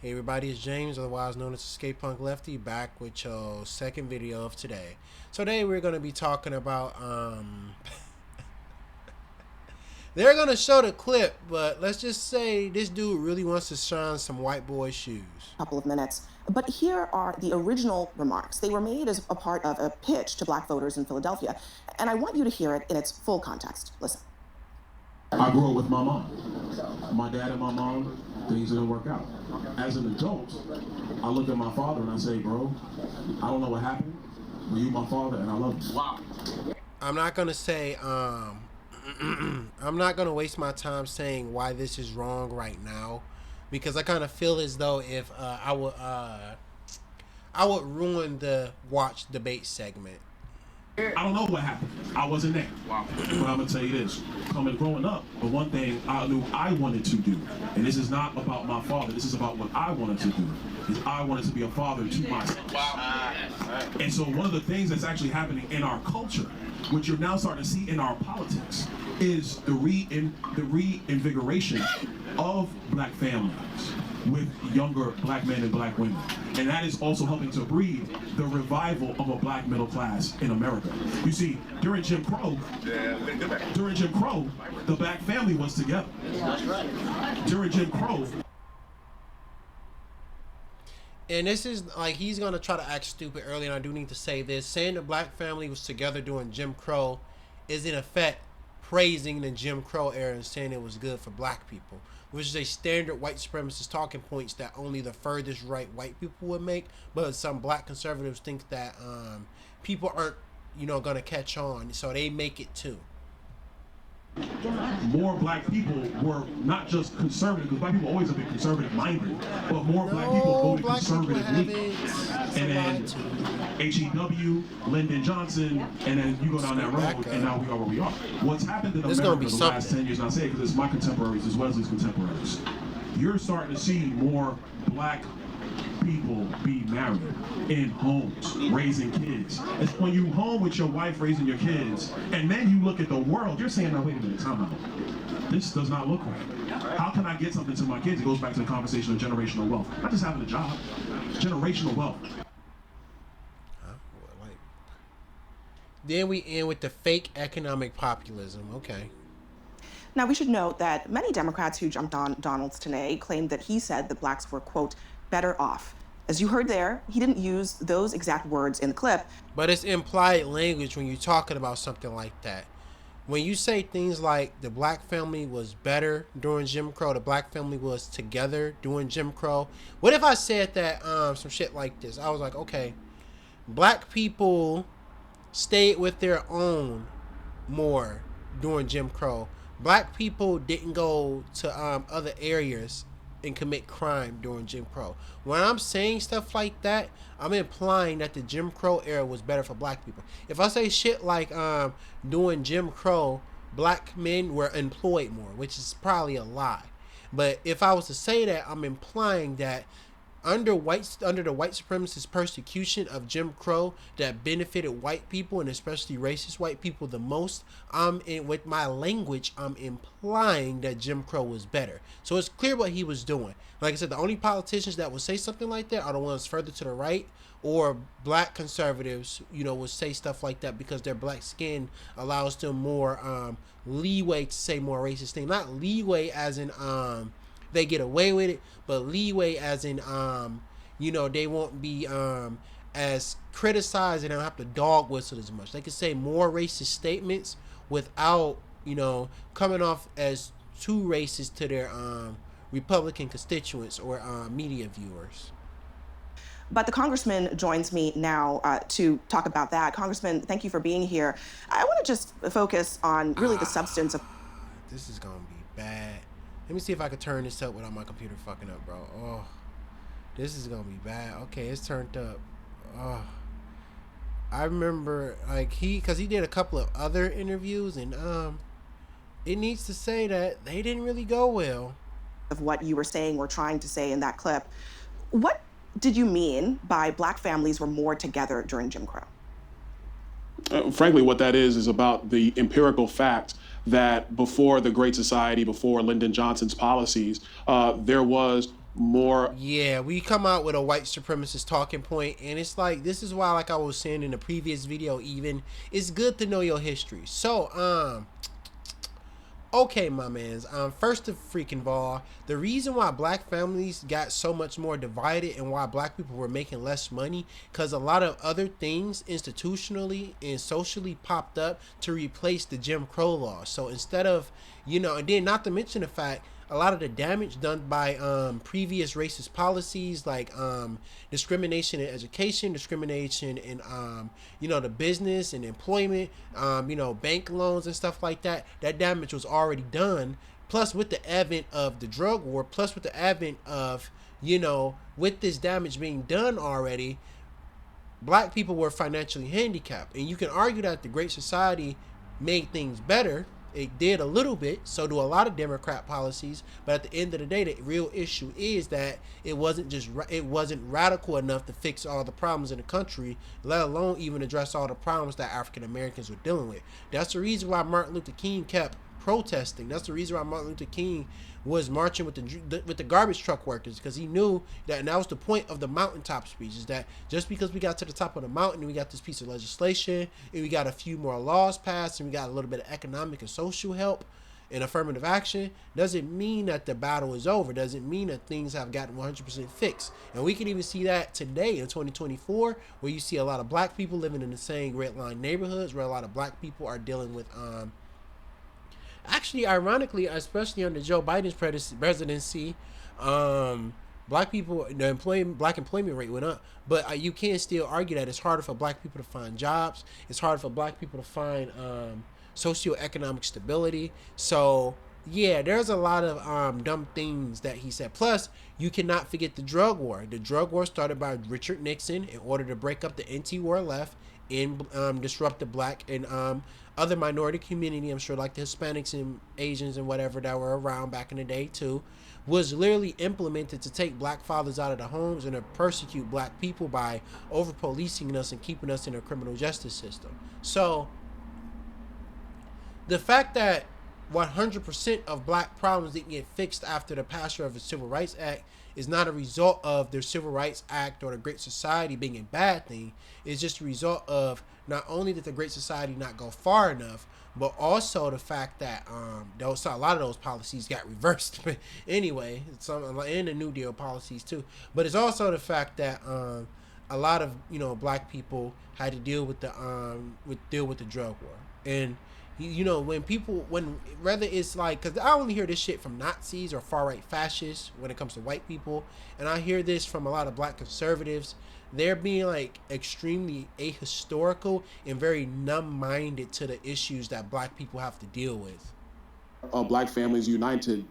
Hey everybody, it's James, otherwise known as Escape Punk Lefty, back with your second video of today. So today we're going to be talking about, they're going to show the clip, but let's just say this dude really wants to shine some white boy shoes. Couple of minutes. But here are the original remarks. They were made as a part of a pitch to black voters in Philadelphia. And I want you to hear it in its full context. Listen. I grew up with my mom. My dad and my mom, things didn't work out. As an adult, I look at my father and I say, bro, I don't know what happened, but you my father and I love you. Wow. I'm not going to say, I'm not going to waste my time saying why this is wrong right now, because I kind of feel as though if I would ruin the watch debate segment. I don't know what happened. I wasn't there. Wow. But I'm going to tell you this. Growing up, the one thing I knew I wanted to do, and this is not about my father, this is about what I wanted to do, is I wanted to be a father to myself. Wow. And so one of the things that's actually happening in our culture, which you're now starting to see in our politics, is the reinvigoration of black families with younger black men and black women. And that is also helping to breed the revival of a black middle class in America. You see, during Jim Crow, the black family was together. During Jim Crow. And this is like, he's going to try to act stupid early, and I do need to say this. Saying the black family was together during Jim Crow is in effect praising the Jim Crow era and saying it was good for black people, which is a standard white supremacist talking points that only the furthest right white people would make. But some black conservatives think that people aren't, going to catch on, so they make it too. More black people were not just conservative, because black people always have been conservative minded, but more black people voted conservatively. And then HEW, Lyndon Johnson, and then you go down that road, and now we are where we are. What's happened in America the last 10 years, and I say it because it's my contemporaries as Wesley's contemporaries, you're starting to see more black people be married in homes, raising kids. It's when you home with your wife raising your kids, and then you look at the world, you're saying, now wait a minute, time out. This does not look right. How can I get something to my kids? It goes back to the conversation of generational wealth. Not just having a job, generational wealth. Then we end with the fake economic populism. Okay. Now, we should note that many Democrats who jumped on Donald's today claimed that he said that blacks were, quote, better off. As you heard there, he didn't use those exact words in the clip. But it's implied language when you're talking about something like that. When you say things like the black family was better during Jim Crow, the black family was together during Jim Crow. What if I said that some shit like this? I was like, okay, black people stayed with their own more during Jim Crow. Black people didn't go to other areas and commit crime during Jim Crow. When I'm saying stuff like that, I'm implying that the Jim Crow era was better for black people. If I say shit like during Jim Crow, black men were employed more, which is probably a lie. But if I was to say that, I'm implying that under the white supremacist persecution of Jim Crow that benefited white people, and especially racist white people the most, with my language, I'm implying that Jim Crow was better. So it's clear what he was doing. Like I said, the only politicians that would say something like that are the ones further to the right, or black conservatives, would say stuff like that because their black skin allows them more leeway to say more racist things. Not leeway as in they get away with it, but leeway as in they won't be as criticized, and they don't have to dog whistle as much. They can say more racist statements without coming off as too racist to their Republican constituents or media viewers. But the congressman joins me now to talk about that. Congressman, thank you for being here. I want to just focus on really the substance of... This is going to be bad. Let me see if I can turn this up without my computer fucking up, bro. Oh, this is going to be bad. Okay, it's turned up. Oh, I remember, like, because he did a couple of other interviews, and it needs to say that they didn't really go well. Of what you were saying or trying to say in that clip. What did you mean by black families were more together during Jim Crow? Frankly, what that is about the empirical fact that before the Great Society, before Lyndon Johnson's policies, there was more. Yeah, we come out with a white supremacist talking point, and it's like this is why, like I was saying in the previous video, even it's good to know your history. So, okay, my mans. First of freaking all, the reason why black families got so much more divided and why black people were making less money, because a lot of other things institutionally and socially popped up to replace the Jim Crow laws. So instead of, and then not to mention the fact a lot of the damage done by previous racist policies like discrimination in education, discrimination in the business and employment, bank loans and stuff like that. That damage was already done. Plus, with the advent of the drug war, plus with the advent of with this damage being done already, black people were financially handicapped. And you can argue that the Great Society made things better. It did a little bit, so do a lot of Democrat policies. But at the end of the day, the real issue is that it wasn't radical enough to fix all the problems in the country, let alone even address all the problems that African Americans were dealing with. That's the reason why Martin Luther King kept protesting. That's the reason why Martin Luther King was marching with the garbage truck workers, because he knew that, and that was the point of the mountaintop speech, is that just because we got to the top of the mountain and we got this piece of legislation and we got a few more laws passed and we got a little bit of economic and social help and affirmative action, doesn't mean that the battle is over. Doesn't mean that things have gotten 100% fixed. And we can even see that today in 2024, where you see a lot of black people living in the same red line neighborhoods, where a lot of black people are dealing with actually, ironically, especially under Joe Biden's presidency, black people, black employment rate went up. But you can still argue that it's harder for black people to find jobs. It's harder for black people to find socioeconomic stability. So yeah, there's a lot of dumb things that he said. Plus, you cannot forget the drug war. The drug war started by Richard Nixon in order to break up the anti-war left and disrupt the black and other minority community. I'm sure like the Hispanics and Asians and whatever that were around back in the day too, was literally implemented to take black fathers out of the homes and to persecute black people by over policing us and keeping us in a criminal justice system. So the fact that 100% of black problems didn't get fixed after the passage of the Civil Rights Act is not a result of the Civil Rights Act or the Great Society being a bad thing. It's just a result of not only did the Great Society not go far enough, but also the fact that a lot of those policies got reversed. Anyway, some in the New Deal policies too. But it's also the fact that a lot of black people had to deal with the drug war. And when whether it's like, because I only hear this shit from Nazis or far right fascists when it comes to white people, and I hear this from a lot of black conservatives. They're being like extremely ahistorical and very numb-minded to the issues that black people have to deal with. Black families united.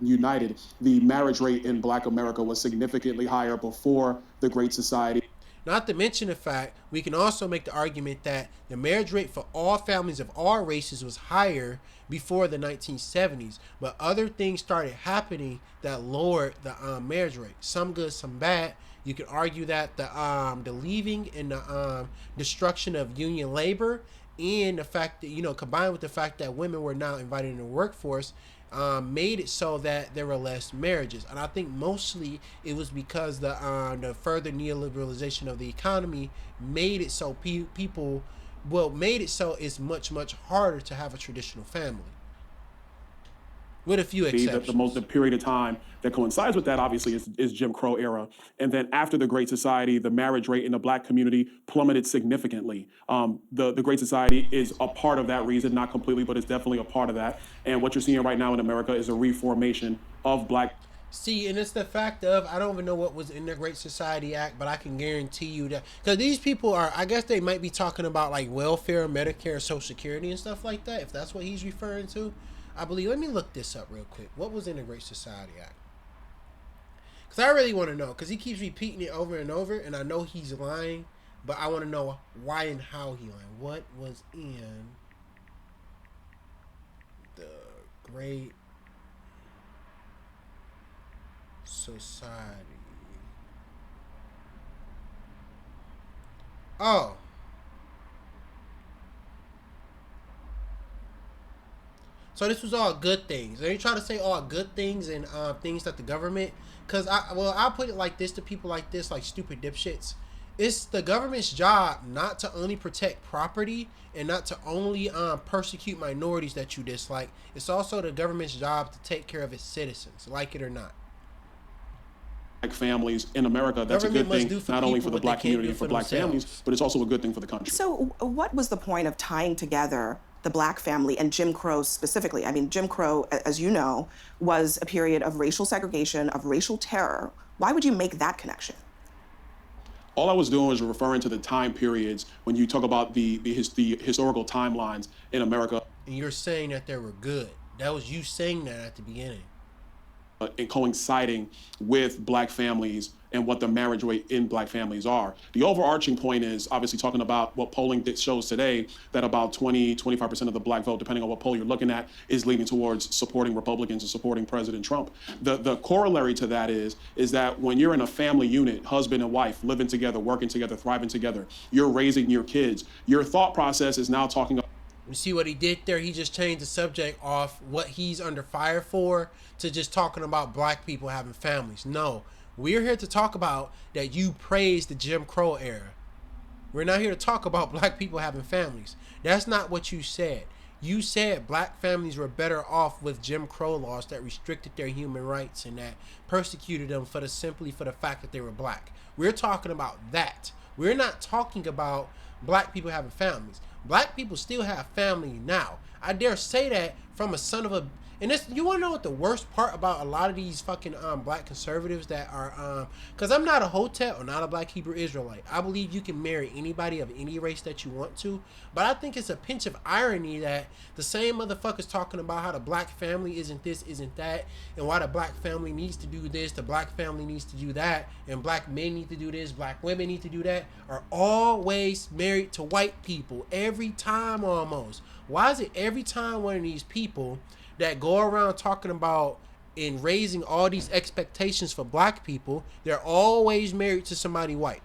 The marriage rate in Black America was significantly higher before the Great Society. Not to mention the fact, we can also make the argument that the marriage rate for all families of all races was higher before the 1970s, but other things started happening that lowered the marriage rate. Some good, some bad. You could argue that the leaving and the destruction of union labor, and the fact that combined with the fact that women were now invited in the workforce, made it so that there were less marriages. And I think mostly it was because the further neoliberalization of the economy made it so made it so it's much harder to have a traditional family, with a few exceptions. The period of time that coincides with that, obviously, is Jim Crow era. And then after the Great Society, the marriage rate in the black community plummeted significantly. The Great Society is a part of that reason, not completely, but it's definitely a part of that. And what you're seeing right now in America is a reformation of black. See, and it's the fact of, I don't even know what was in the Great Society Act, but I can guarantee you that, because these people are, I guess they might be talking about like welfare, Medicare, Social Security and stuff like that, if that's what he's referring to. I believe, let me look this up real quick. What was in the Great Society Act? Because I really want to know, because he keeps repeating it over and over, and I know he's lying, but I want to know why and how he lying. What was in the Great Society? Oh. So this was all good things. Are you trying to say all good things and things that the government? Because I'll put it like this to people like this, like stupid dipshits. It's the government's job not to only protect property and not to only persecute minorities that you dislike. It's also the government's job to take care of its citizens, like it or not. Black families in America, that's Government a must good do thing, for not only people for the what they black can't community do and for for black families, themselves. but it's also a good thing for the country. So, what was the point of tying together the black family and Jim Crow specifically? I mean, Jim Crow, as you know, was a period of racial segregation, of racial terror. Why would you make that connection? All I was doing was referring to the time periods when you talk about the historical timelines in America. And you're saying that they were good. That was you saying that at the beginning. And coinciding with black families and what the marriage rate in black families are. The overarching point is obviously talking about what polling shows today, that about 25% of the black vote, depending on what poll you're looking at, is leaning towards supporting Republicans and supporting President Trump. The corollary to that is that when you're in a family unit, husband and wife, living together, working together, thriving together, you're raising your kids, your thought process is now talking about. You see what he did there? He just changed the subject off what he's under fire for to just talking about black people having families. No, we're here to talk about that you praise the Jim Crow era. We're not here to talk about black people having families. That's not what you said. You said black families were better off with Jim Crow laws that restricted their human rights and that persecuted them simply for the fact that they were black. We're talking about that. We're not talking about black people having families. Black people still have family now. I dare say that from a son of a. And this, you want to know what the worst part about a lot of these fucking black conservatives that are because I'm not a Hotep or not a black Hebrew Israelite. I believe you can marry anybody of any race that you want to, but I think it's a pinch of irony that the same motherfuckers talking about how the black family isn't this, isn't that, and why the black family needs to do this, the black family needs to do that, and black men need to do this, black women need to do that, are always married to white people every time almost. Why is it every time one of these people that go around talking about and raising all these expectations for black people, they're always married to somebody white?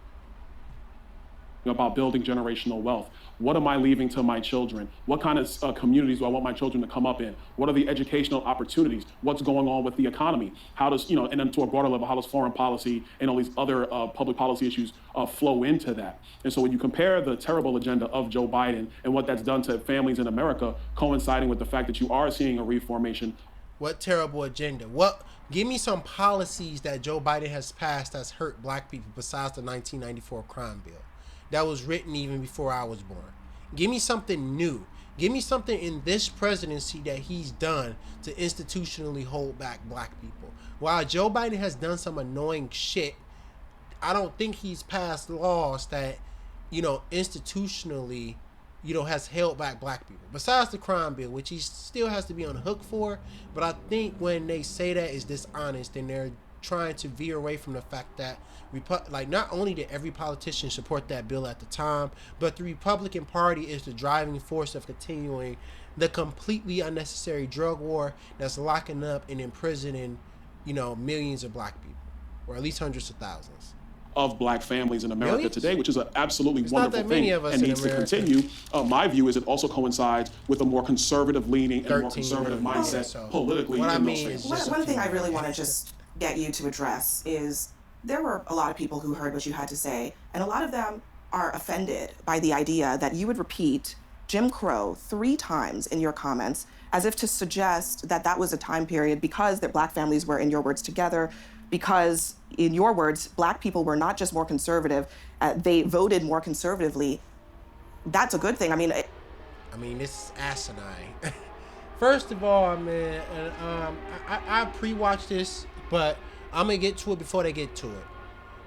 About building generational wealth. What am I leaving to my children? What kind of communities do I want my children to come up in? What are the educational opportunities? What's going on with the economy? How does, and then to a broader level, how does foreign policy and all these other public policy issues flow into that? And so when you compare the terrible agenda of Joe Biden and what that's done to families in America, coinciding with the fact that you are seeing a reformation. What terrible agenda? Give me some policies that Joe Biden has passed that's hurt black people besides the 1994 crime bill that was written even before I was born. Give me something new. Give me something in this presidency that he's done to institutionally hold back black people. While Joe Biden has done some annoying shit, I don't think he's passed laws that, institutionally, has held back black people. Besides the crime bill, which he still has to be on the hook for, but I think when they say that is dishonest and they're trying to veer away from the fact that not only did every politician support that bill at the time, but the Republican Party is the driving force of continuing the completely unnecessary drug war that's locking up and imprisoning, millions of black people, or at least hundreds of thousands of black families in America millions? Today, which is an absolutely It's wonderful not that many thing of us and in needs America. to continue. My view is it also coincides with a more conservative leaning and a more conservative million. mindset So politically what I in mean those is families. One thing I really want to just get you to address is there were a lot of people who heard what you had to say, and a lot of them are offended by the idea that you would repeat Jim Crow 3 times in your comments as if to suggest that that was a time period because that black families were, in your words, together, because, in your words, black people were not just more conservative, they voted more conservatively. That's a good thing. I mean, this is asinine. First of all, man, I pre-watched this, but I'm going to get to it before they get to it.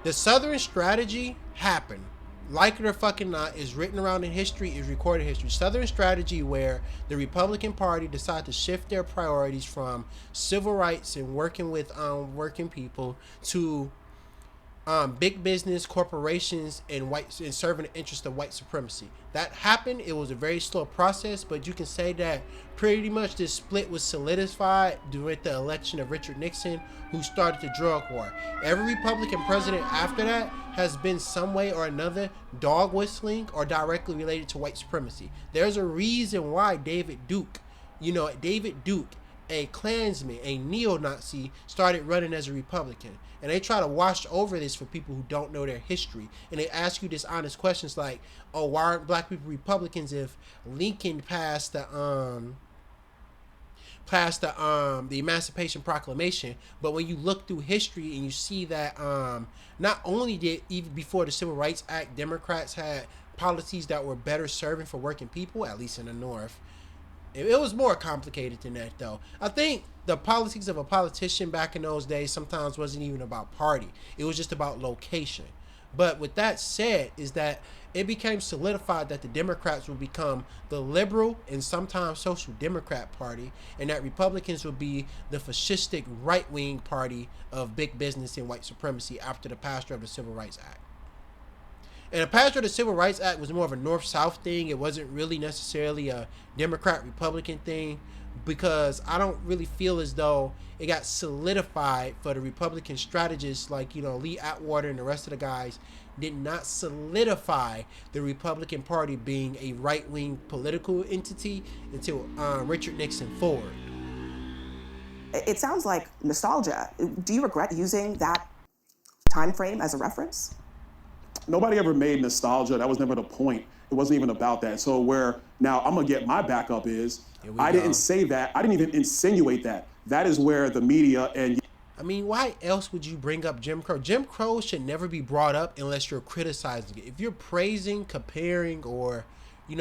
The Southern strategy happened. Like it or fucking not, is written around in history, is recorded history. Southern strategy where the Republican Party decided to shift their priorities from civil rights and working with working people to big business, corporations, and serving the interest of white supremacy. That happened. It was a very slow process, but you can say that pretty much this split was solidified during the election of Richard Nixon, who started the drug war. Every Republican president after that has been some way or another dog whistling or directly related to white supremacy. There's a reason why David Duke David Duke, a Klansman, a neo-Nazi, started running as a Republican. And they try to wash over this for people who don't know their history. And they ask you this honest questions like, oh, why aren't black people Republicans if Lincoln passed the Emancipation Proclamation? But when you look through history and you see that not only did, even before the Civil Rights Act, Democrats had policies that were better serving for working people, at least in the North. It was more complicated than that, though. I think the politics of a politician back in those days sometimes wasn't even about party. It was just about location. But with that said, is that it became solidified that the Democrats would become the liberal and sometimes social democrat party, and that Republicans would be the fascistic right-wing party of big business and white supremacy after the passage of the Civil Rights Act. And the passage of the Civil Rights Act was more of a North-South thing. It wasn't really necessarily a Democrat-Republican thing, because I don't really feel as though it got solidified for the Republican strategists like, Lee Atwater and the rest of the guys did not solidify the Republican Party being a right-wing political entity until Richard Nixon forward. It sounds like nostalgia. Do you regret using that time frame as a reference? Nobody ever made nostalgia. That was never the point. It wasn't even about that. So where now I'm going to get my backup is, I didn't say that. I didn't even insinuate that. That is where the media and... I mean, why else would you bring up Jim Crow? Jim Crow should never be brought up unless you're criticizing it. If you're praising, comparing, or, how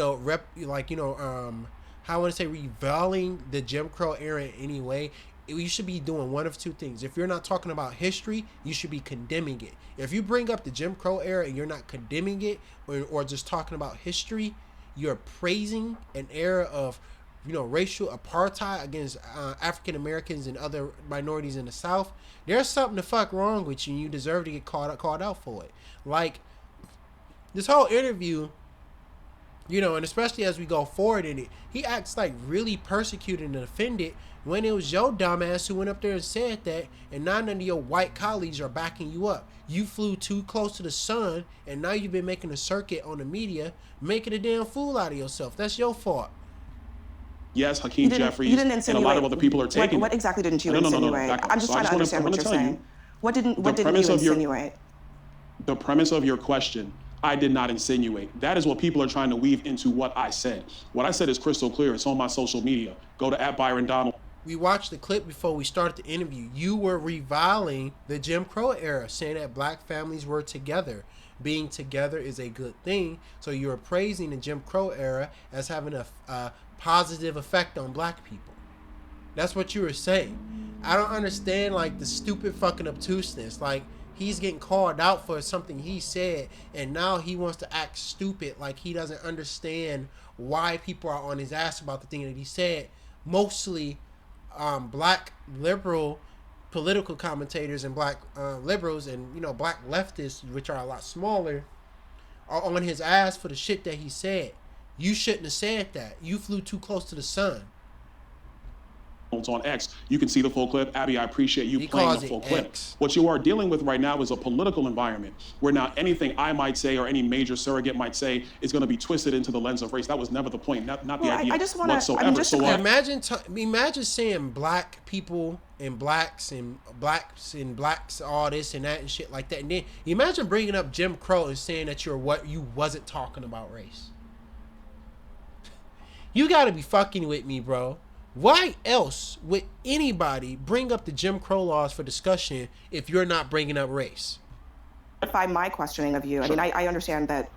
I want to say reveling the Jim Crow era in any way, you should be doing one of two things. If you're not talking about history, you should be condemning it. If you bring up the Jim Crow era and you're not condemning it or just talking about history, you're praising an era of, racial apartheid against African Americans and other minorities in the South. There's something the fuck wrong with you, and you deserve to get called out for it. Like, this whole interview, and especially as we go forward in it, he acts like really persecuted and offended when it was your dumbass who went up there and said that, and none of your white colleagues are backing you up. You flew too close to the sun, and now you've been making a circuit on the media, making a damn fool out of yourself. That's your fault. Yes, Hakeem Jeffries and a lot of other people are taking what exactly didn't you insinuate? No. I'm just trying to understand what you're saying. What didn't you insinuate? The premise of your question, I did not insinuate. That is what people are trying to weave into what I said. What I said is crystal clear. It's on my social media. Go to @ByronDonald. We watched the clip before we started the interview. You were reviling the Jim Crow era, saying that black families were together. Being together is a good thing. So you were praising the Jim Crow era as having a positive effect on black people. That's what you were saying. I don't understand, like, the stupid fucking obtuseness. Like, he's getting called out for something he said, and now he wants to act stupid, like he doesn't understand why people are on his ass about the thing that he said. Mostly black liberal political commentators and black liberals and black leftists, which are a lot smaller, are on his ass for the shit that he said. You shouldn't have said that. You flew too close to the sun. On X, you can see the full clip. Abby, I appreciate you playing the full clip. X. What you are dealing with right now is a political environment where now anything I might say or any major surrogate might say is going to be twisted into the lens of race. That was never the point, not the idea I just wanna, whatsoever. I'm just imagine saying black people and blacks all this and that and shit like that, and then imagine bringing up Jim Crow and saying that you wasn't talking about race. You got to be fucking with me, bro. Why else would anybody bring up the Jim Crow laws for discussion if you're not bringing up race? By my questioning of you, Sure. I mean, I understand that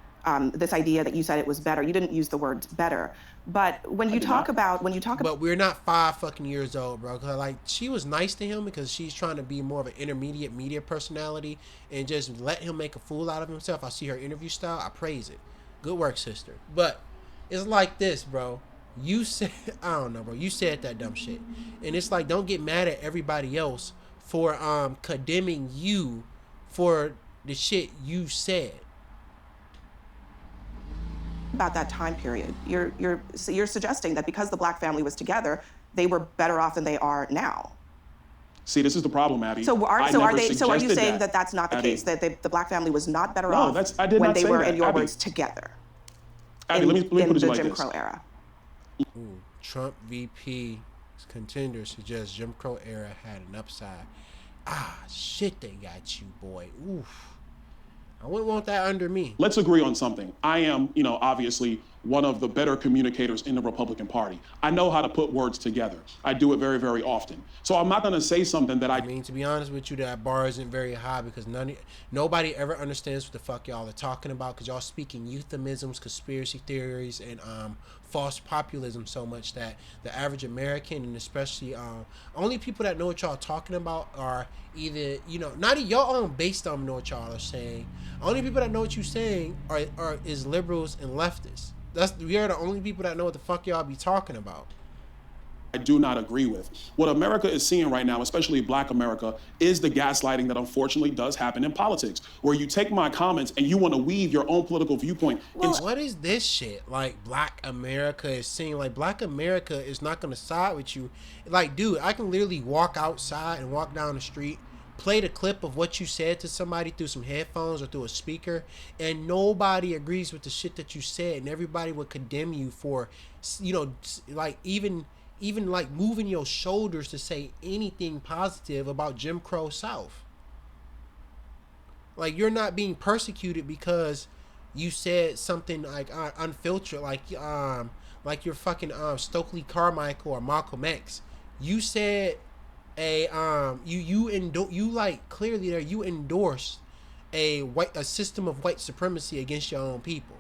this idea that you said it was better. You didn't use the word better, but when you talk about But we're not 5 fucking years old, bro. 'Cause, like, she was nice to him because she's trying to be more of an intermediate media personality and just let him make a fool out of himself. I see her interview style. I praise it. Good work, sister. But it's like this, bro. You said, I don't know, bro. You said that dumb shit. And it's like, don't get mad at everybody else for condemning you for the shit you said. About that time period, you're suggesting that because the black family was together, they were better off than they are now. See, this is the problem, Abby. So are you saying that that's not the Abby, case? That the black family was not better off I did when not they say were, that, in your Abby. words, together? Abby, let me put it in the like Jim this. Crow era. Trump VP contender suggests Jim Crow era had an upside. Ah, shit, they got you, boy. Oof. I wouldn't want that under me. Let's agree on something. I am, obviously one of the better communicators in the Republican Party. I know how to put words together. I do it very, very often. So I'm not going to say something that I mean, to be honest with you, that bar isn't very high because nobody ever understands what the fuck y'all are talking about because y'all speaking euphemisms, conspiracy theories, and false populism so much that the average American and especially only people that know what y'all talking about are either, not y'all own based on know what y'all are saying. Only people that know what you're saying is liberals and leftists. We are the only people that know what the fuck y'all be talking about. I do not agree with. What America is seeing right now, especially Black America, is the gaslighting that unfortunately does happen in politics, where you take my comments and you want to weave your own political viewpoint. Well, what is this shit? Like, Black America is seeing, like, Black America is not going to side with you. Like, dude, I can literally walk outside and walk down the street, play the clip of what you said to somebody through some headphones or through a speaker, and nobody agrees with the shit that you said, and everybody would condemn you for, like, even like moving your shoulders to say anything positive about Jim Crow South. Like, you're not being persecuted because you said something like unfiltered, like you're fucking Stokely Carmichael or Malcolm X. You said you like clearly there you endorsed a system of white supremacy against your own people.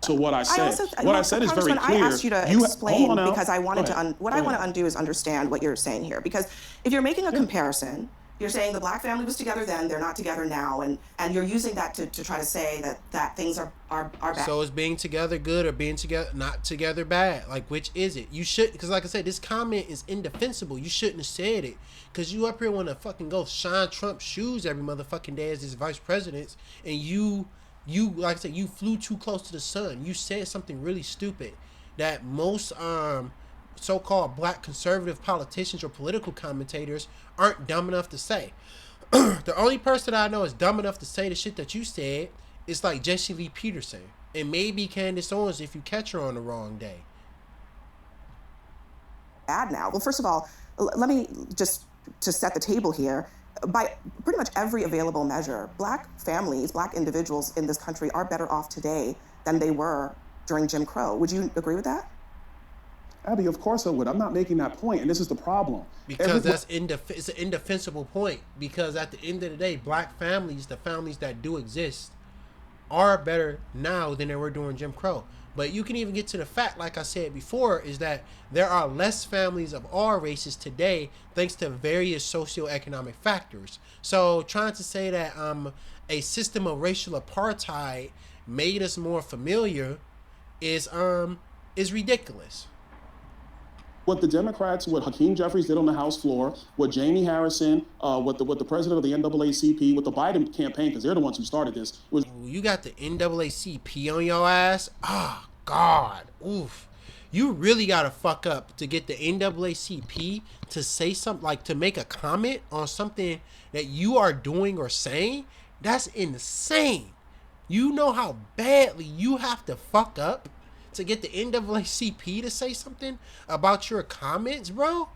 So what I said, I said is very clear. I asked you to explain because I wanted to. What I want to undo is understand what you're saying here. Because if you're making a comparison, you're saying the Black family was together then, they're not together now, and you're using that to try to say that things are bad. So is being together good or being together not together bad? Like, which is it? You should, because like I said, this comment is indefensible. You shouldn't have said it because you up here want to fucking go shine Trump's shoes every motherfucking day as his vice president, and you like I said, you flew too close to the sun. You said something really stupid that most so-called Black conservative politicians or political commentators aren't dumb enough to say. The only person I know is dumb enough to say the shit that you said is like Jesse Lee Peterson and maybe Candace Owens if you catch her on the wrong day. Bad now. Well, first of all, let me just to set the table here. By pretty much every available measure, Black families, Black individuals in this country are better off today than they were during Jim Crow. Would you agree with that? Abby, of course I would. I'm not making that point, and this is the problem. Because it's an indefensible point. Because at the end of the day, Black families, the families that do exist, are better now than they were during Jim Crow. But you can even get to the fact, like I said before, is that there are less families of all races today thanks to various socioeconomic factors. So trying to say that a system of racial apartheid made us more familiar is ridiculous. What the Democrats, what Hakeem Jeffries did on the House floor, what Jamie Harrison, what the president of the NAACP, what the Biden campaign, because they're the ones who started this, was... You got the NAACP on your ass? Oh, God. Oof. You really got to fuck up to get the NAACP to say something, like to make a comment on something that you are doing or saying? That's insane. You know how badly you have to fuck up to get the NAACP to say something about your comments, bro?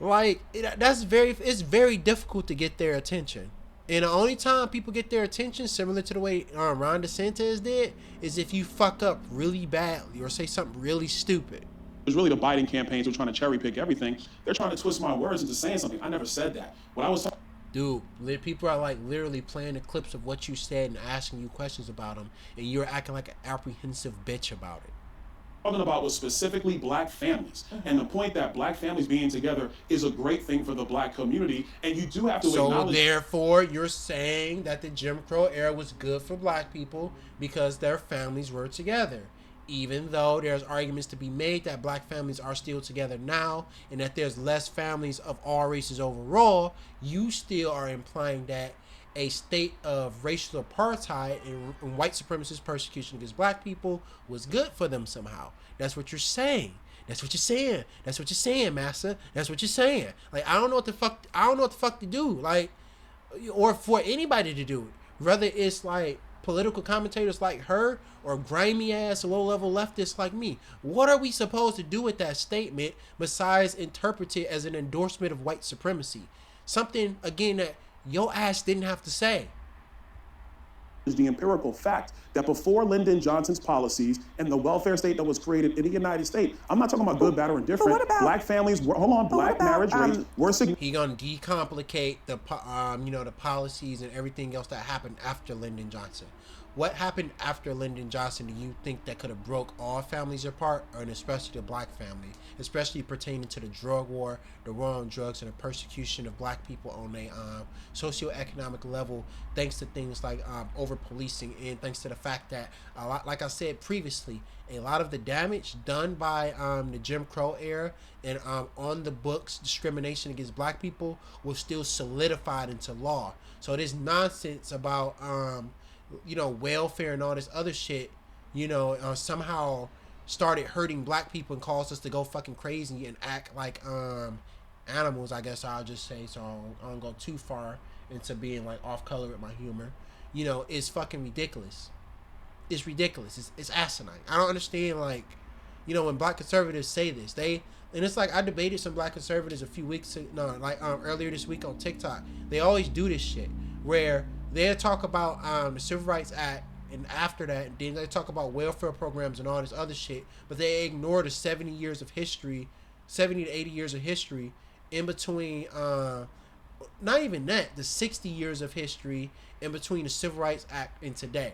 Like, it's very difficult to get their attention. And the only time people get their attention, similar to the way Ron DeSantis did, is if you fuck up really badly or say something really stupid. It was really the Biden campaigns who were trying to cherry pick everything. They're trying to twist my words into saying something. I never said that. What I was talking... Dude, people are like literally playing the clips of what you said and asking you questions about them, and you're acting like an apprehensive bitch about it. Talking about was specifically Black families, and the point that Black families being together is a great thing for the Black community, and you do have to acknowledge... So therefore, you're saying that the Jim Crow era was good for Black people because their families were together. Even though there's arguments to be made that Black families are still together now and that there's less families of all races overall, you still are implying that a state of racial apartheid and white supremacist persecution against Black people was good for them somehow. That's what you're saying. That's what you're saying. That's what you're saying, Massa. That's what you're saying. Like, I don't know what the fuck to do. Like, or for anybody to do it. Whether it's like political commentators like her or grimy ass low level leftists like me. What are we supposed to do with that statement besides interpret it as an endorsement of white supremacy? Something, again, that your ass didn't have to say. Is the empirical fact that before Lyndon Johnson's policies and the welfare state that was created in the United States, I'm not talking about good, bad, or indifferent. Black families were, black marriage rates were significant. He gonna decomplicate the the policies and everything else that happened after Lyndon Johnson. What happened after Lyndon Johnson do you think that could have broke all families apart, and especially the black family, especially pertaining to the drug war, the war on drugs, and the persecution of black people on a socioeconomic level, thanks to things like over policing, and thanks to the fact that a lot, like I said previously, a lot of the damage done by the Jim Crow era and on the books discrimination against black people was still solidified into law. So this nonsense about welfare and all this other shit, somehow started hurting black people and caused us to go fucking crazy and act like animals, I guess I'll just say, so I don't go too far into being like off color with my humor. It's fucking ridiculous. It's ridiculous. It's asinine. I don't understand, like, when black conservatives say this, and it's like I debated some black conservatives earlier this week on TikTok. They always do this shit where they talk about the Civil Rights Act, and after that, then they talk about welfare programs and all this other shit, but they ignore the 70 to 80 years of history in between, not even that, the 60 years of history in between the Civil Rights Act and today.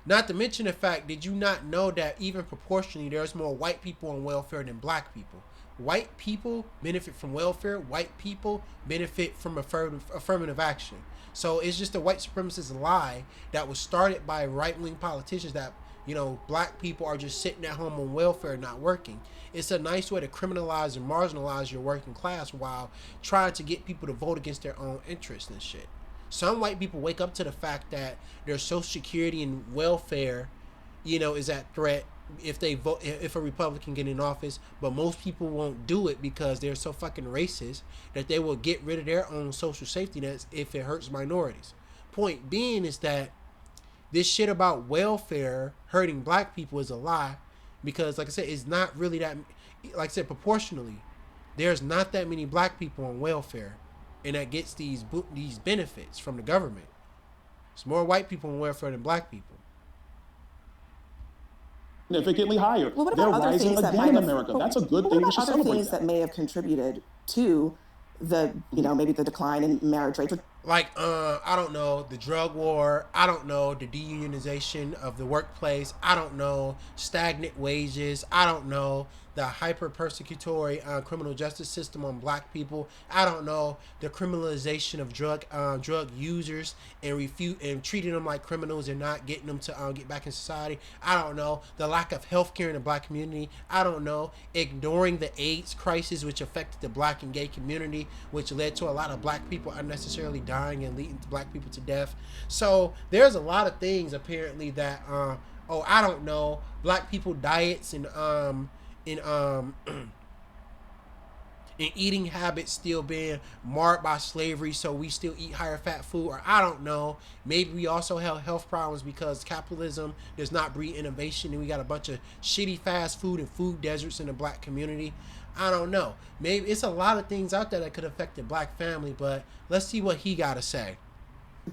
Not to mention the fact, did you not know that even proportionally, there's more white people on welfare than black people? White people benefit from welfare. White people benefit from affirmative action. So it's just a white supremacist lie that was started by right-wing politicians that, black people are just sitting at home on welfare not working. It's a nice way to criminalize and marginalize your working class while trying to get people to vote against their own interests and shit. Some white people wake up to the fact that their Social Security and welfare, is at threat if they vote, if a Republican get in office, but most people won't do it because they're so fucking racist that they will get rid of their own social safety nets if it hurts minorities. Point being is that this shit about welfare hurting black people is a lie, because like I said, it's not really that, like I said, proportionally, there's not that many black people on welfare and that gets these benefits from the government. It's more white people on welfare than black people. Significantly higher. Well, they're rising again in America. That's a good thing. We should celebrate things that may have contributed to the, maybe the decline in marriage rates. Like, I don't know, the drug war. I don't know, the deunionization of the workplace. I don't know, stagnant wages. I don't know, the hyper-persecutory criminal justice system on black people. I don't know, the criminalization of drug users and treating them like criminals and not getting them to get back in society. I don't know, the lack of health care in the black community. I don't know, ignoring the AIDS crisis, which affected the black and gay community, which led to a lot of black people unnecessarily dying and leading black people to death. So there's a lot of things apparently that I don't know, black people diets and eating habits still being marred by slavery, so we still eat higher fat food, or I don't know, maybe we also have health problems because capitalism does not breed innovation and we got a bunch of shitty fast food and food deserts in the black community. I don't know, maybe it's a lot of things out there that could affect the black family, but let's see what he got to say.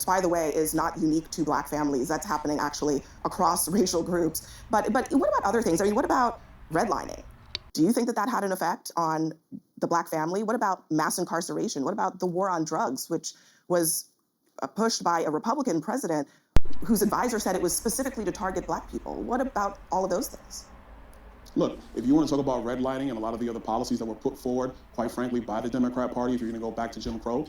By the way, is not unique to black families. That's happening actually across racial groups. But what about other things? I mean, what about redlining? Do you think that had an effect on the black family? What about mass incarceration? What about the war on drugs, which was pushed by a Republican president whose advisor said it was specifically to target black people? What about all of those things? Look, if you want to talk about redlining and a lot of the other policies that were put forward, quite frankly, by the Democrat Party, if you're going to go back to Jim Crow,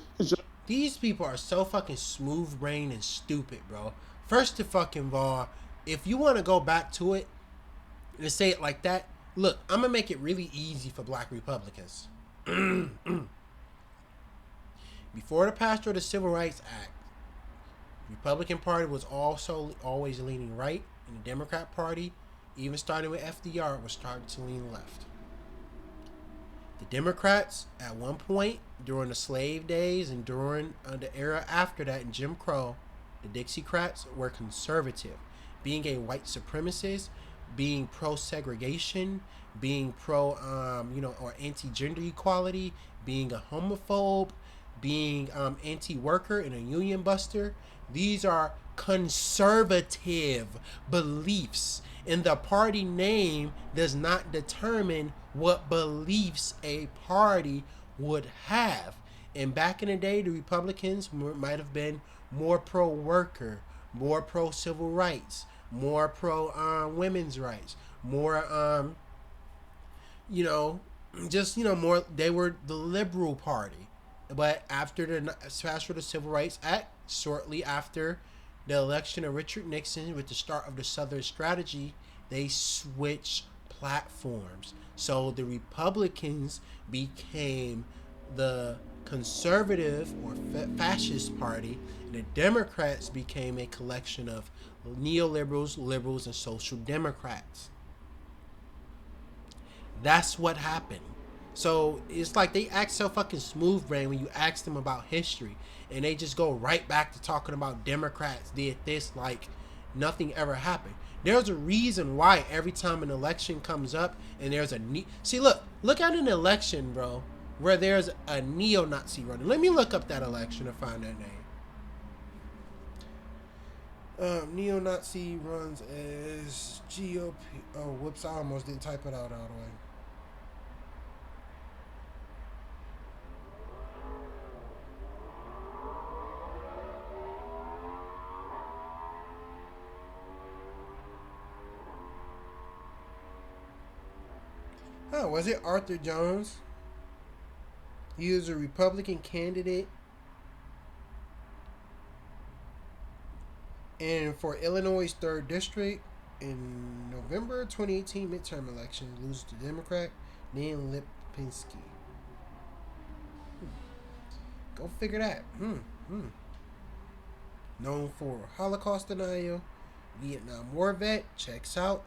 these people are so fucking smooth-brained and stupid, bro. First of all, if you want to go back to it and say it like that, look, I'm going to make it really easy for black Republicans. Before the passage of the Civil Rights Act, the Republican Party was also always leaning right, and the Democrat Party, even starting with FDR, was starting to lean left. The Democrats, at one point, during the slave days and during the era after that in Jim Crow, the Dixiecrats were conservative. Being a white supremacist, being pro segregation, being pro, or anti gender equality, being a homophobe, being anti worker and a union buster. These are conservative beliefs. And the party name does not determine what beliefs a party would have. And back in the day, the Republicans might have been more pro worker, more pro civil rights, more pro women's rights, more, more, they were the liberal party. But after the passed the Civil Rights Act, shortly after the election of Richard Nixon, with the start of the Southern Strategy, they switched platforms. So the Republicans became the conservative or fascist party, and the Democrats became a collection of neoliberals, liberals, and social democrats. That's what happened. So it's like they act so fucking smooth brain when you ask them about history, and they just go right back to talking about Democrats did this like nothing ever happened. There's a reason why every time an election comes up and there's a see, look at an election, bro, where there's a neo-Nazi running. Let me look up that election and find that name. Neo-Nazi runs as GOP. Oh, whoops! I almost didn't type it out all the way. Oh, was it Arthur Jones? He was a Republican candidate and for Illinois' 3rd District in November 2018 midterm election, loses to Democrat Dan Lipinski. Go figure that. Known for Holocaust denial, Vietnam War vet, checks out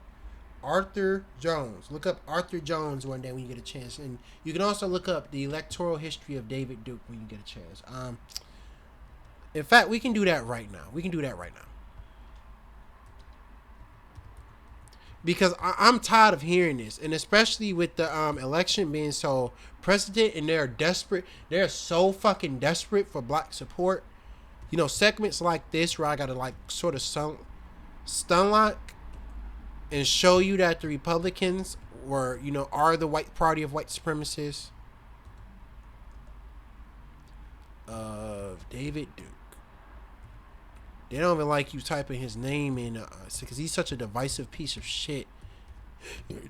Arthur Jones. Look up Arthur Jones one day when you get a chance. And you can also look up the electoral history of David Duke when you get a chance. In fact, we can do that right now. Because I'm tired of hearing this. And especially with the election being so precedent, and they're desperate. They're so fucking desperate for black support. You know, segments like this where I gotta like sort of stun lock and show you that the Republicans are the white party of white supremacists. David Duke. They don't even like you typing his name in because he's such a divisive piece of shit.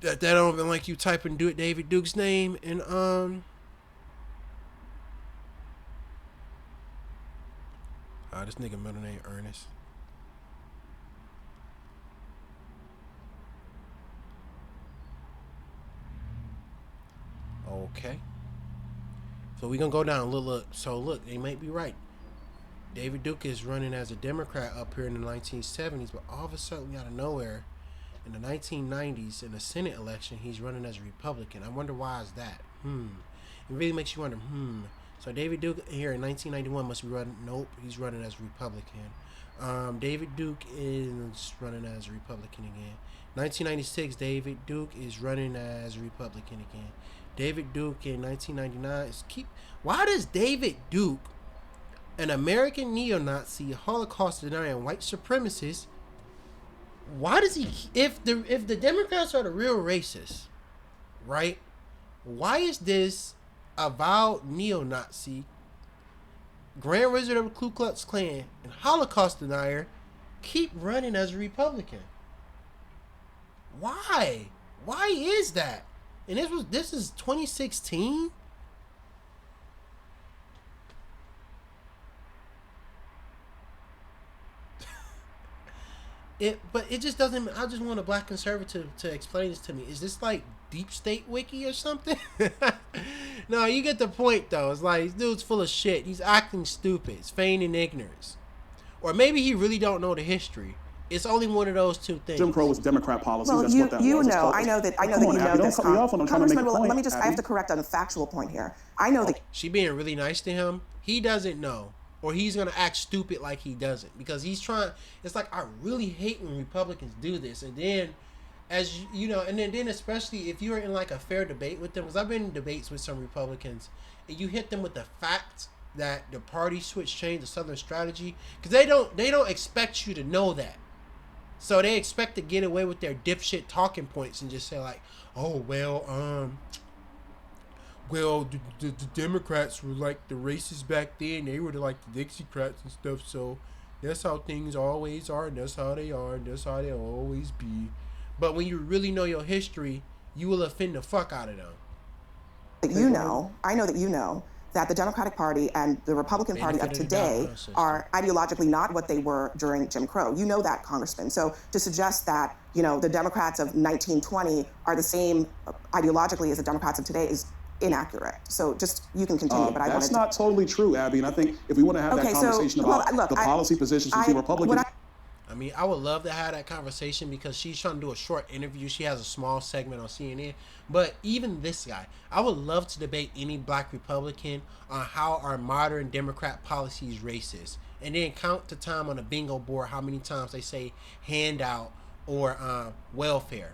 That they don't even like you typing David Duke's name in this nigga middle name Ernest. Okay. So we're going to go down a little. So look, they might be right. David Duke is running as a Democrat up here in the 1970s, but all of a sudden, out of nowhere, in the 1990s, in the Senate election, he's running as a Republican. I wonder why is that? It really makes you wonder, So David Duke here in 1991 must be running. Nope, he's running as a Republican. David Duke is running as a Republican again. 1996, David Duke is running as a Republican again. David Duke in 1999 why does David Duke, an American neo-Nazi, Holocaust denying white supremacist, why does he, if the Democrats are the real racists, right? Why is this avowed neo-Nazi, Grand Wizard of the Ku Klux Klan, and Holocaust denier keep running as a Republican? Why? Why is that? And this is 2016. But it just doesn't. I just want a black conservative to explain this to me. Is this like Deep State Wiki or something? No, you get the point though. It's like this dude's full of shit. He's acting stupid. He's feigning ignorance, or maybe he really don't know the history. It's only one of those two things. Jim Crow was Democrat policies. Well, that's what that was. I know that you know this. Don't cut me off when I'm trying to make a point, let me just, Abby. I have to correct on a factual point here. I know that. She being really nice to him. He doesn't know. Or he's going to act stupid like he doesn't. Because he's trying. It's like, I really hate when Republicans do this. And then, as you know, and then especially if you're in like a fair debate with them. Because I've been in debates with some Republicans. And you hit them with the fact that the party switch changed the Southern strategy. Because they don't expect you to know that. So they expect to get away with their dipshit talking points and just say like, oh, well, the Democrats were like the racists back then. They were like the Dixiecrats and stuff. So that's how things always are. And that's how they are. And that's how they'll always be. But when you really know your history, you will offend the fuck out of them. I know that you know that the Democratic Party and the Republican Party of today are ideologically not what they were during Jim Crow. You know that, Congressman. So to suggest that, you know, the Democrats of 1920 are the same ideologically as the Democrats of today is inaccurate. So just, you can continue, but that's not totally true, Abby. And I think if we want to have that conversation about the policy positions of the Republicans. I mean, I would love to have that conversation because she's trying to do a short interview. She has a small segment on CNN. But even this guy, I would love to debate any black Republican on how our modern Democrat policy is racist. And then count the time on a bingo board how many times they say handout or welfare.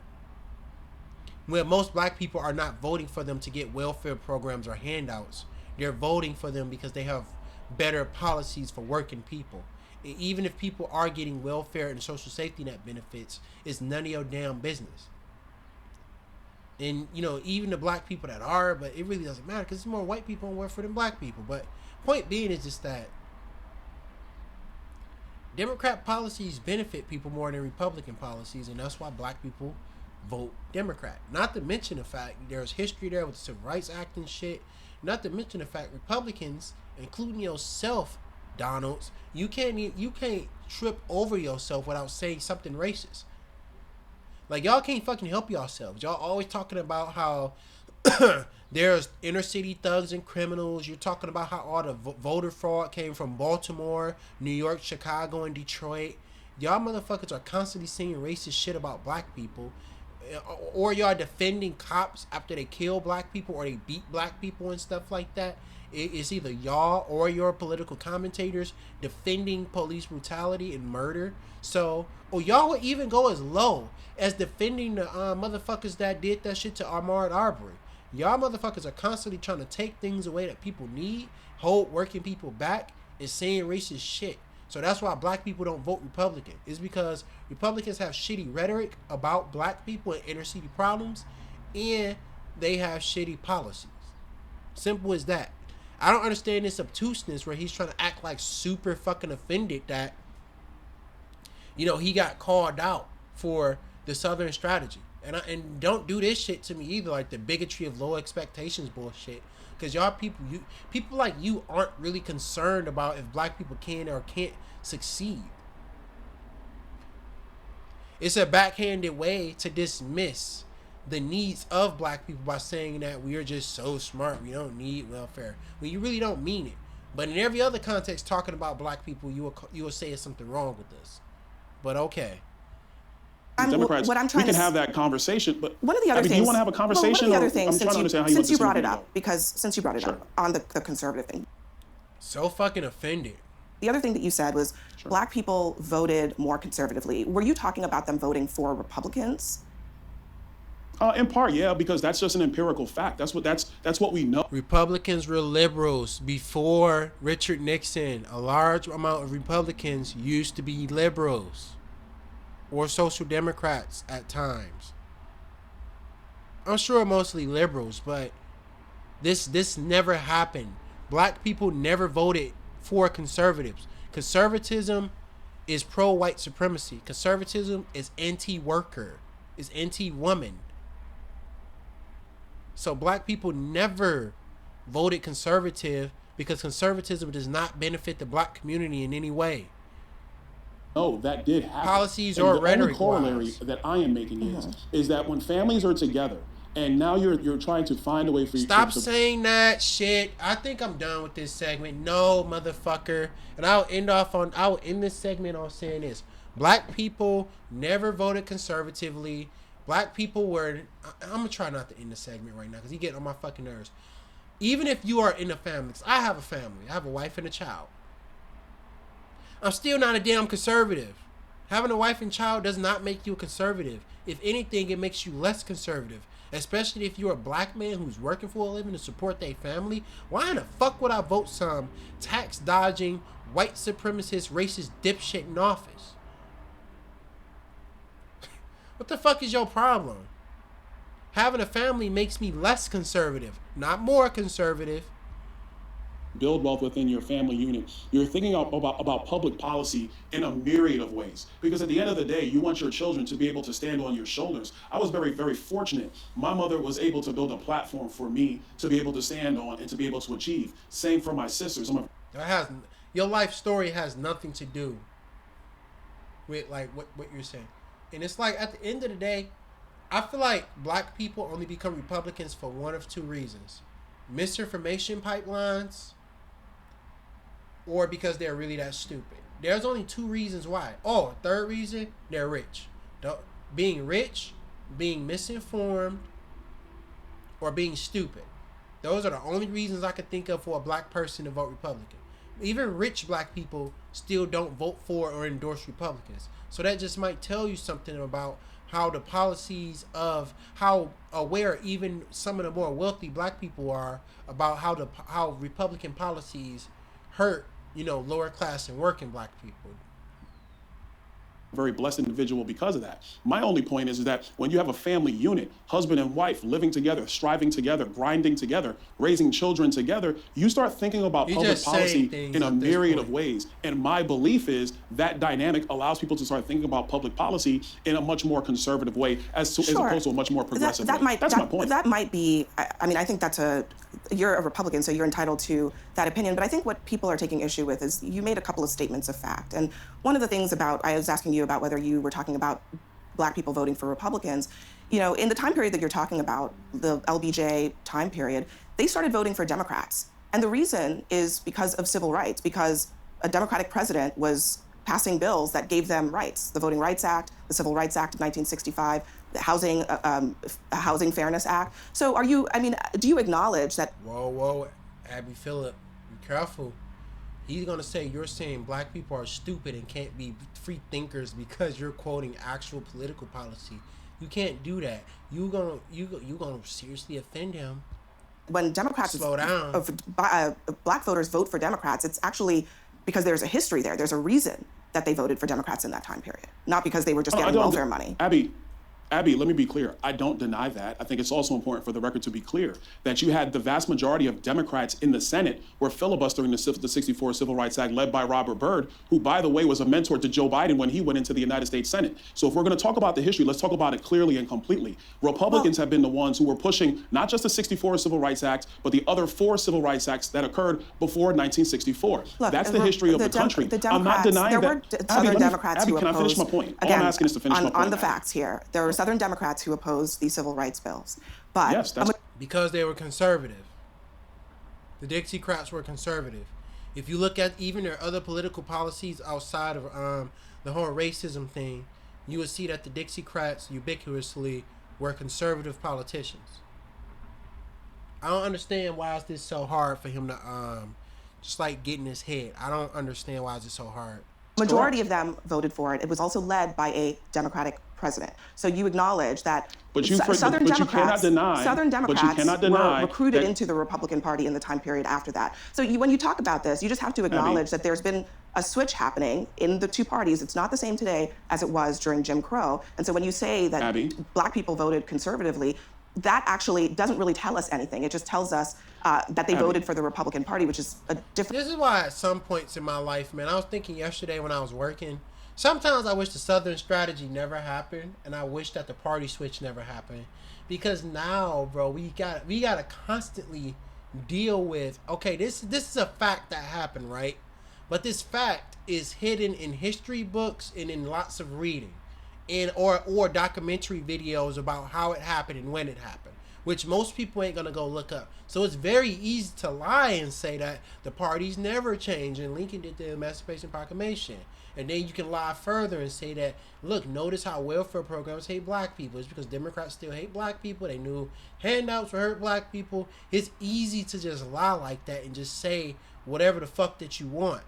When most black people are not voting for them to get welfare programs or handouts. They're voting for them because they have better policies for working people. Even if people are getting welfare and social safety net benefits, it's none of your damn business. And, you know, even the black people that are, but it really doesn't matter because there's more white people on welfare than black people. But point being is just that Democrat policies benefit people more than Republican policies, and that's why black people vote Democrat. Not to mention the fact there's history there with the Civil Rights Act and shit. Not to mention the fact Republicans, including yourself, Donalds, you can't trip over yourself without saying something racist. Like, y'all can't fucking help yourselves. Y'all always talking about how there's inner city thugs and criminals. You're talking about how all the voter fraud came from Baltimore, New York, Chicago, and Detroit. Y'all motherfuckers are constantly saying racist shit about black people. Or y'all defending cops after they kill black people or they beat black people and stuff like that. It's either y'all or your political commentators defending police brutality and murder. So, or y'all would even go as low as defending the motherfuckers that did that shit to Ahmaud Arbery. Y'all motherfuckers are constantly trying to take things away that people need, hold working people back, and saying racist shit. So that's why black people don't vote Republican. It's because Republicans have shitty rhetoric about black people and inner city problems, and they have shitty policies. Simple as that. I don't understand this obtuseness where he's trying to act like super fucking offended that, you know, he got called out for the Southern strategy. And don't do this shit to me either, like the bigotry of low expectations bullshit. Because y'all people like you aren't really concerned about if black people can or can't succeed. It's a backhanded way to dismiss the needs of black people by saying that we are just so smart, we don't need welfare. When you really don't mean it. But in every other context, talking about black people, you will say there's something wrong with this. But okay. Democrats, we can have that conversation, but one of the other things, do you want to have a conversation? Well, one of the other things, I'm trying to understand how you since you brought it go. up, because since you brought it up on the conservative thing. So fucking offended. The other thing that you said was black people voted more conservatively. Were you talking about them voting for Republicans? In part, yeah, because that's just an empirical fact. That's what we know. Republicans were liberals before Richard Nixon. A large amount of Republicans used to be liberals or social democrats at times. I'm sure mostly liberals, but this never happened. Black people never voted for conservatives. Conservatism is pro-white supremacy. Conservatism is anti-worker, is anti-woman. So black people never voted conservative because conservatism does not benefit the black community in any way. No, that did happen. Policies and or the rhetoric only corollary that I am making is that when families are together and now you're trying to find a way for you Stop saying that shit. I think I'm done with this segment. No, motherfucker. And I'll end this segment on saying this. Black people never voted conservatively. Black people were. I'm gonna try not to end the segment right now because he getting on my fucking nerves. Even if you are in a family, 'cause I have a family, I have a wife and a child. I'm still not a damn conservative. Having a wife and child does not make you a conservative. If anything, it makes you less conservative. Especially if you're a black man who's working for a living to support their family. Why in the fuck would I vote some tax dodging, white supremacist, racist dipshit in office? What the fuck is your problem? Having a family makes me less conservative, not more conservative. Build wealth within your family unit. You're thinking about public policy in a myriad of ways. Because at the end of the day, you want your children to be able to stand on your shoulders. I was very, very fortunate. My mother was able to build a platform for me to be able to stand on and to be able to achieve. Same for my sisters. Your life story has nothing to do with like what you're saying. And it's like at the end of the day, I feel like black people only become Republicans for one of two reasons. Misinformation pipelines, or because they're really that stupid. There's only two reasons why. Oh, third reason, they're rich. Being rich, being misinformed, or being stupid. Those are the only reasons I could think of for a black person to vote Republican. Even rich black people still don't vote for or endorse Republicans. So that just might tell you something about how the policies of how aware even some of the more wealthy black people are about how Republican policies hurt, lower class and working black people. Very blessed individual because of that. My only point is that when you have a family unit, husband and wife living together, striving together, grinding together, raising children together, you start thinking about public policy in a myriad of ways. And my belief is that dynamic allows people to start thinking about public policy in a much more conservative way as opposed to a much more progressive way. That's my point. That might be, I think you're a Republican, so you're entitled to that opinion. But I think what people are taking issue with is you made a couple of statements of fact. And one of the things I was asking you about whether you were talking about black people voting for Republicans, in the time period that you're talking about, the LBJ time period, they started voting for Democrats. And the reason is because of civil rights, because a Democratic president was passing bills that gave them rights. The Voting Rights Act, the Civil Rights Act of 1965, the Housing Fairness Act. So do you acknowledge that? Whoa, Abby Phillip, be careful. He's going to say you're saying black people are stupid and can't be free thinkers because you're quoting actual political policy. You can't do that. You gonna seriously offend him. When Democrats, slow down. Black voters vote for Democrats, it's actually because there's a history there. There's a reason that they voted for Democrats in that time period, not because they were just getting welfare money. Abby, let me be clear. I don't deny that. I think it's also important for the record to be clear that you had the vast majority of Democrats in the Senate were filibustering the 64 Civil Rights Act led by Robert Byrd, who, by the way, was a mentor to Joe Biden when he went into the United States Senate. So if we're going to talk about the history, let's talk about it clearly and completely. Republicans have been the ones who were pushing not just the 64 Civil Rights Act, but the other 4 Civil Rights Acts that occurred before 1964. That's the history of the country. I'm not denying that. There were Southern Democrats who opposed. Can I finish my point? All I'm asking is to finish my point. On the facts here, there were Southern Democrats who opposed the civil rights bills, but yes, because they were conservative. The Dixiecrats were conservative. If you look at even their other political policies outside of the whole racism thing, you would see that the Dixiecrats ubiquitously were conservative politicians. I don't understand why is this so hard for him to just like get in his head. I don't understand why is it so hard. Majority of them voted for it. It was also led by a Democratic president. So you acknowledge that Southern Democrats were recruited into the Republican Party in the time period after that. So when you talk about this, you just have to acknowledge that there's been a switch happening in the two parties. It's not the same today as it was during Jim Crow. And so when you say that black people voted conservatively, that actually doesn't really tell us anything. It just tells us that they voted for the Republican Party, which is a different... This is why at some points in my life, man, I was thinking yesterday when I was working, sometimes I wish the Southern strategy never happened, and I wish that the party switch never happened. Because now, bro, we gotta constantly deal with, okay, this is a fact that happened, right? But this fact is hidden in history books and in lots of reading. Or documentary videos about how it happened and when it happened. which most people ain't gonna go look up. So it's very easy to lie and say that the parties never changed and Lincoln did the Emancipation Proclamation. And then you can lie further and say that, look, notice how welfare programs hate black people. It's because Democrats still hate black people. They knew handouts would hurt black people. It's easy to just lie like that and just say whatever the fuck that you want.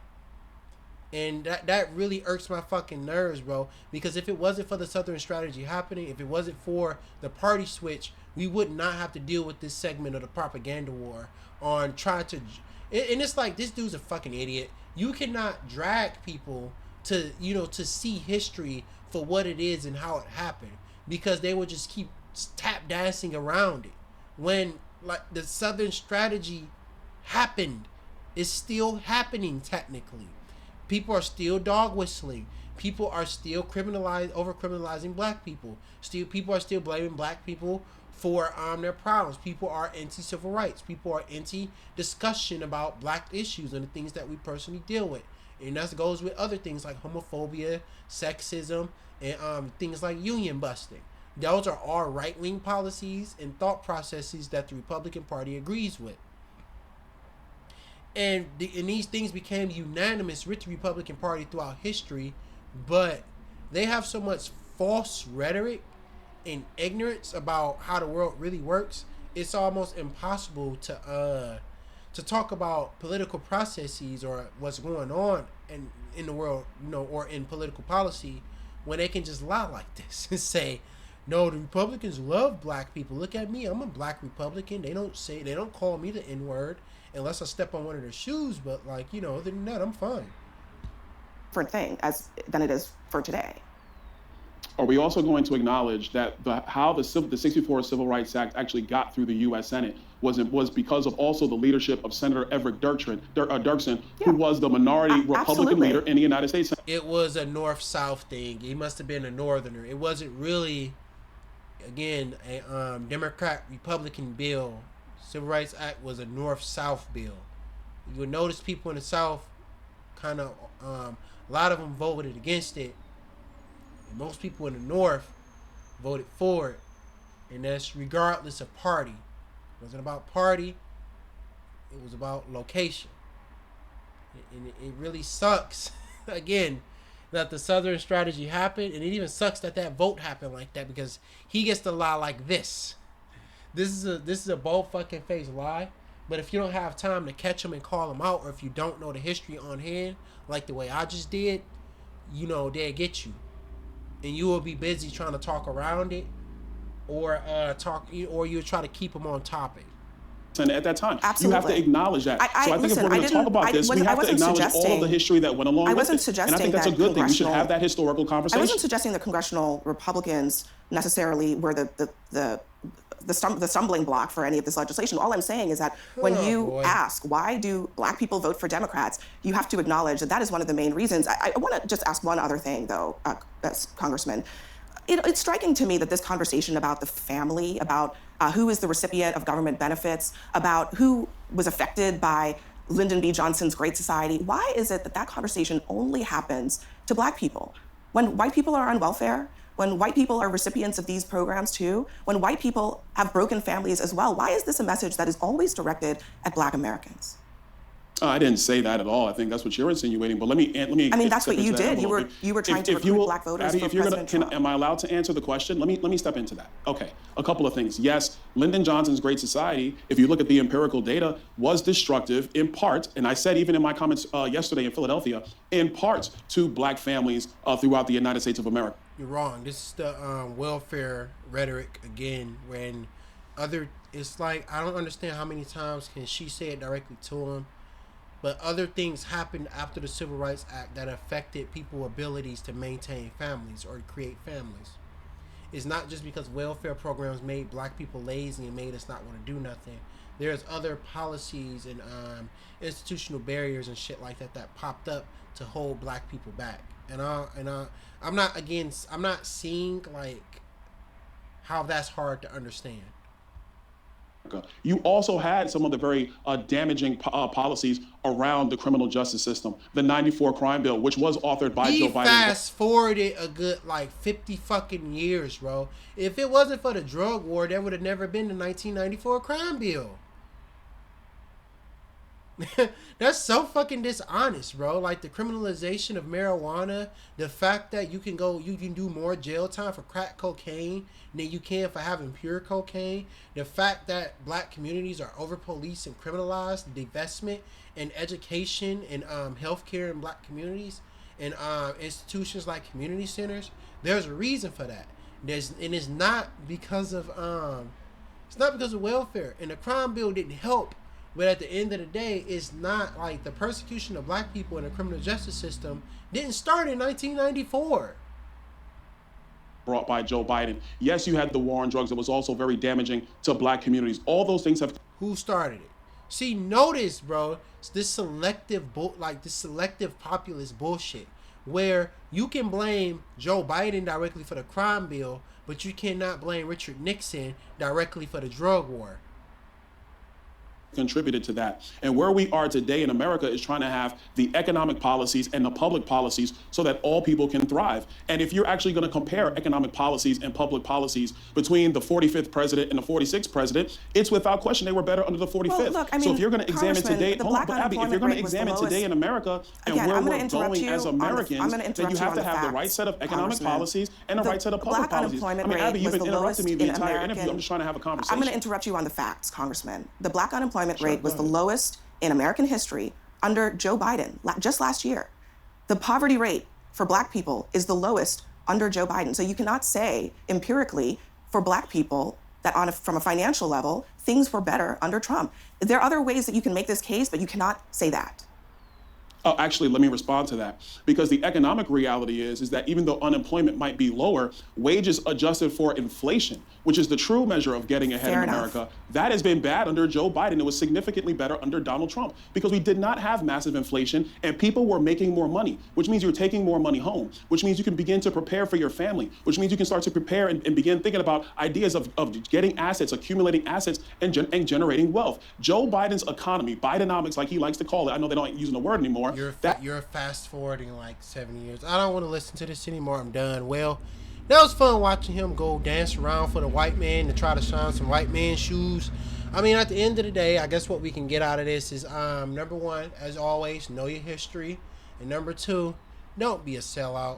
And that really irks my fucking nerves, bro. Because if it wasn't for the Southern strategy happening, if it wasn't for the party switch, we would not have to deal with this segment of the propaganda war on trying to... And it's like, this dude's a fucking idiot. You cannot drag people to, you know, to see history for what it is and how it happened, because they would just keep tap dancing around it. When, like, the Southern strategy happened, it's still happening technically. People are still dog whistling. People are still over criminalizing black people. People are still blaming black people for their problems. People are anti-civil rights. People are anti-discussion about black issues and the things that we personally deal with. And that goes with other things like homophobia, sexism, and things like union busting. Those are all right-wing policies and thought processes that the Republican Party agrees with. And these things became unanimous with the Republican Party throughout history, but they have so much false rhetoric and ignorance about how the world really works. It's almost impossible to talk about political processes or what's going on in the world, you know, or in political policy, when they can just lie like this and say, no, the Republicans love black people. Look at me, I'm a black Republican. They don't call me the N-word unless I step on one of their shoes, but, like, you know, other than that, I'm fine. Different thing than it is for today. Are we also going to acknowledge that how the 64 Civil Rights Act actually got through the U.S. Senate was because of also the leadership of Senator Everett Dirksen, who was the minority Republican leader in the United States? It was a North-South thing. He must have been a Northerner. It wasn't really, again, a Democrat-Republican bill. Civil Rights Act was a North-South bill. You would notice people in the South kind of, a lot of them voted against it. And most people in the North voted for it. And that's regardless of party. It wasn't about party. It was about location. And it really sucks, again, that the Southern strategy happened. And it even sucks that vote happened like that, because he gets to lie like this. This is a bold fucking face lie. But if you don't have time to catch him and call him out, or if you don't know the history on hand, like the way I just did, you know, they'll get you. And you will be busy trying to talk around it, or you'll try to keep them on topic. And at that time, Absolutely. You have to acknowledge that. So I think if we're going to talk about this, we have to acknowledge all of the history that went along with it. I wasn't suggesting and I think that's a good thing. We should have that historical conversation. I wasn't suggesting the congressional Republicans necessarily were the stumbling block for any of this legislation. All I'm saying is that when you ask, why do black people vote for Democrats, you have to acknowledge that is one of the main reasons. I want to just ask one other thing, though, Congressman. It's striking to me that this conversation about the family, about who is the recipient of government benefits, about who was affected by Lyndon B. Johnson's Great Society, why is it that conversation only happens to black people? When white people are on welfare, when white people are recipients of these programs too, when white people have broken families as well, why is this a message that is always directed at black Americans? I didn't say that at all. I think that's what you're insinuating. But let me. I mean, that's what you did. You were trying to recruit black voters for President Trump. Am I allowed to answer the question? Let me step into that. Okay, a couple of things. Yes, Lyndon Johnson's Great Society, if you look at the empirical data, was destructive in part, and I said even in my comments yesterday in Philadelphia, in part to black families throughout the United States of America. You're wrong. This is the welfare rhetoric again. It's like, I don't understand how many times can she say it directly to him. But other things happened after the Civil Rights Act that affected people's abilities to maintain families or create families. It's not just because welfare programs made black people lazy and made us not want to do nothing. There's other policies and institutional barriers and shit like that popped up to hold black people back. I'm not seeing like how that's hard to understand. You also had some of the very damaging policies around the criminal justice system. The 94 crime bill, which was authored by He Joe Biden. fast forwarded a good like 50 fucking years, bro. If it wasn't for the drug war, there would have never been the 1994 crime bill. That's so fucking dishonest, bro. Like the criminalization of marijuana, the fact that you can do more jail time for crack cocaine than you can for having pure cocaine. The fact that black communities are over policed and criminalized, the divestment in education and healthcare in black communities and institutions like community centers. There's a reason for that. It's not because of welfare. And the crime bill didn't help. But at the end of the day, it's not like the persecution of black people in the criminal justice system didn't start in 1994. Brought by Joe Biden. Yes, you had the war on drugs that was also very damaging to black communities. All those things have. Who started it? See, notice, bro, this selective populist bullshit where you can blame Joe Biden directly for the crime bill, but you cannot blame Richard Nixon directly for the drug war. Contributed to that. And where we are today in America is trying to have the economic policies and the public policies so that all people can thrive. And if you're actually going to compare economic policies and public policies between the 45th president and the 46th president, it's without question they were better under the 45th. Well, look, I mean, so if you're going to examine today, hold on, but Abby, if you're going to examine today in America and again, where we're going as Americans, then you have to have the right set of economic policies and the right set of public policies. I mean, Abby, you've been interrupting me the entire interview. I'm just trying to have a conversation. I'm going to interrupt you on the facts, Congressman. The black unemployment rate was the lowest in American history under Joe Biden just last year. The poverty rate for black people is the lowest under Joe Biden. So you cannot say empirically for black people that from a financial level, things were better under Trump. There are other ways that you can make this case, but you cannot say that. Oh, actually, let me respond to that. Because the economic reality is that even though unemployment might be lower, wages adjusted for inflation, which is the true measure of getting ahead in America, that has been bad under Joe Biden. It was significantly better under Donald Trump because we did not have massive inflation and people were making more money, which means you're taking more money home, which means you can begin to prepare for your family, which means you can start to prepare and begin thinking about ideas of getting assets, accumulating assets, and generating wealth. Joe Biden's economy, Bidenomics, like he likes to call it, I know they don't like using the word anymore. You're fast forwarding like 7 years. I don't want to listen to this anymore. I'm done. Well, that was fun watching him go dance around for the white man to try to shine some white man shoes. I mean, at the end of the day, I guess what we can get out of this is number one, as always, know your history, and number two, don't be a sellout.